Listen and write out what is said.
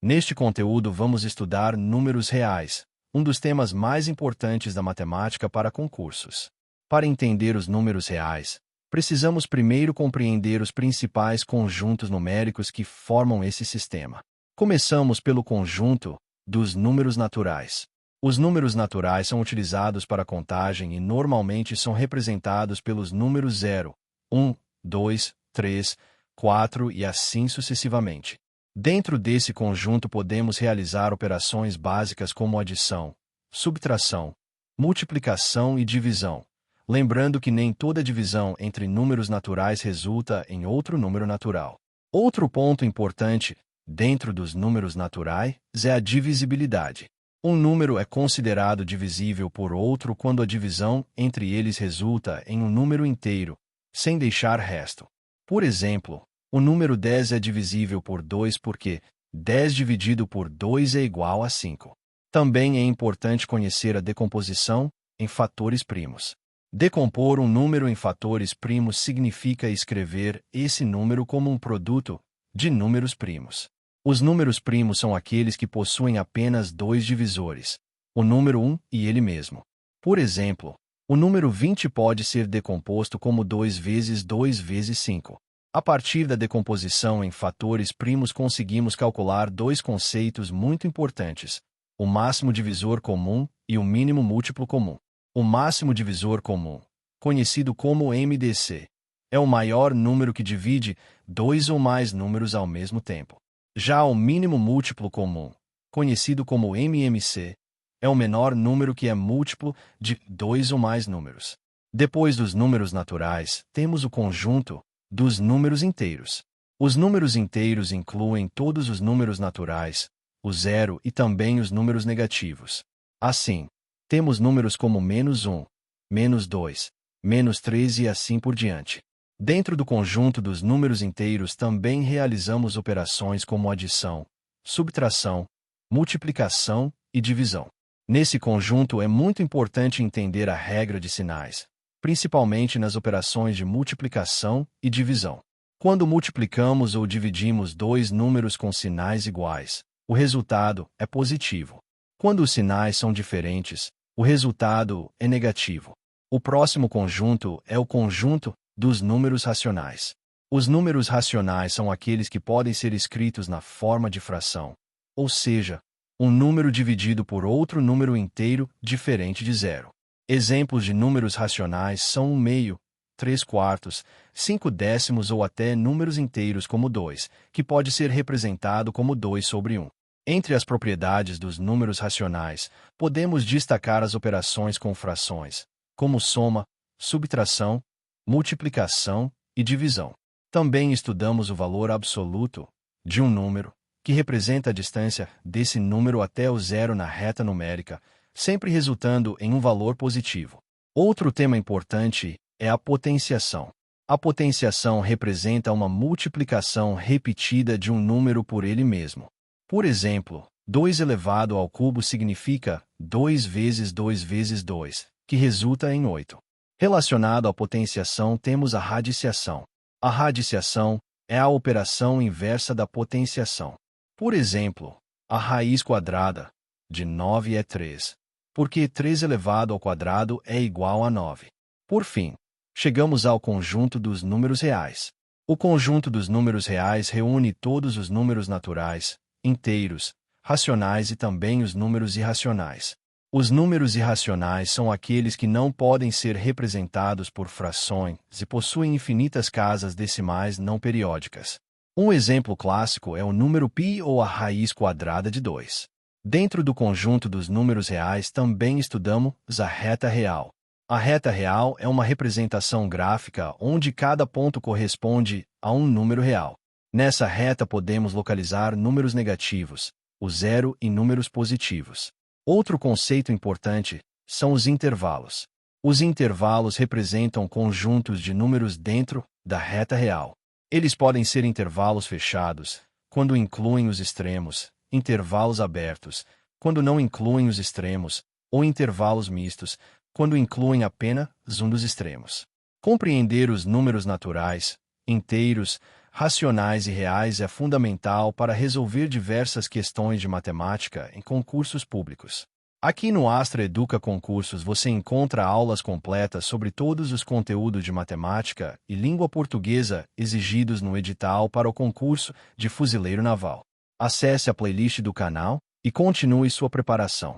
Neste conteúdo vamos estudar números reais, um dos temas mais importantes da matemática para concursos. Para entender os números reais, precisamos primeiro compreender os principais conjuntos numéricos que formam esse sistema. Começamos pelo conjunto dos números naturais. Os números naturais são utilizados para contagem e normalmente são representados pelos números 0, 1, 2, 3, 4 e assim sucessivamente. Dentro desse conjunto podemos realizar operações básicas como adição, subtração, multiplicação e divisão. Lembrando que nem toda divisão entre números naturais resulta em outro número natural. Outro ponto importante dentro dos números naturais é a divisibilidade. Um número é considerado divisível por outro quando a divisão entre eles resulta em um número inteiro, sem deixar resto. Por exemplo, o número 10 é divisível por 2 porque 10 dividido por 2 é igual a 5. Também é importante conhecer a decomposição em fatores primos. Decompor um número em fatores primos significa escrever esse número como um produto de números primos. Os números primos são aqueles que possuem apenas dois divisores, o número 1 e ele mesmo. Por exemplo, o número 20 pode ser decomposto como 2 vezes 2 vezes 5. A partir da decomposição em fatores primos conseguimos calcular dois conceitos muito importantes, o máximo divisor comum e o mínimo múltiplo comum. O máximo divisor comum, conhecido como MDC, é o maior número que divide dois ou mais números ao mesmo tempo. Já o mínimo múltiplo comum, conhecido como MMC, é o menor número que é múltiplo de dois ou mais números. Depois dos números naturais, temos o conjunto dos números inteiros. Os números inteiros incluem todos os números naturais, o zero e também os números negativos. Assim, temos números como -1, -2, -3 e assim por diante. Dentro do conjunto dos números inteiros também realizamos operações como adição, subtração, multiplicação e divisão. Nesse conjunto é muito importante entender a regra de sinais, principalmente nas operações de multiplicação e divisão. Quando multiplicamos ou dividimos dois números com sinais iguais, o resultado é positivo. Quando os sinais são diferentes, o resultado é negativo. O próximo conjunto é o conjunto dos números racionais. Os números racionais são aqueles que podem ser escritos na forma de fração, ou seja, um número dividido por outro número inteiro diferente de zero. Exemplos de números racionais são 1/2, 3/4, 5/10 ou até números inteiros como 2, que pode ser representado como 2/1. Entre as propriedades dos números racionais, podemos destacar as operações com frações, como soma, subtração, multiplicação e divisão. Também estudamos o valor absoluto de um número, que representa a distância desse número até o zero na reta numérica, sempre resultando em um valor positivo. Outro tema importante é a potenciação. A potenciação representa uma multiplicação repetida de um número por ele mesmo. Por exemplo, 2 elevado ao cubo significa 2 vezes 2 vezes 2, que resulta em 8. Relacionado à potenciação temos a radiciação. A radiciação é a operação inversa da potenciação. Por exemplo, a raiz quadrada de 9 é 3, porque 3 elevado ao quadrado é igual a 9. Por fim, chegamos ao conjunto dos números reais. O conjunto dos números reais reúne todos os números naturais, inteiros, racionais e também os números irracionais. Os números irracionais são aqueles que não podem ser representados por frações e possuem infinitas casas decimais não periódicas. Um exemplo clássico é o número π ou a raiz quadrada de 2. Dentro do conjunto dos números reais também estudamos a reta real. A reta real é uma representação gráfica onde cada ponto corresponde a um número real. Nessa reta podemos localizar números negativos, o zero e números positivos. Outro conceito importante são os intervalos. Os intervalos representam conjuntos de números dentro da reta real. Eles podem ser intervalos fechados, quando incluem os extremos, intervalos abertos, quando não incluem os extremos, ou intervalos mistos, quando incluem apenas um dos extremos. Compreender os números naturais, inteiros, racionais e reais é fundamental para resolver diversas questões de matemática em concursos públicos. Aqui no Astra Educa Concursos você encontra aulas completas sobre todos os conteúdos de matemática e língua portuguesa exigidos no edital para o concurso de fuzileiro naval. Acesse a playlist do canal e continue sua preparação.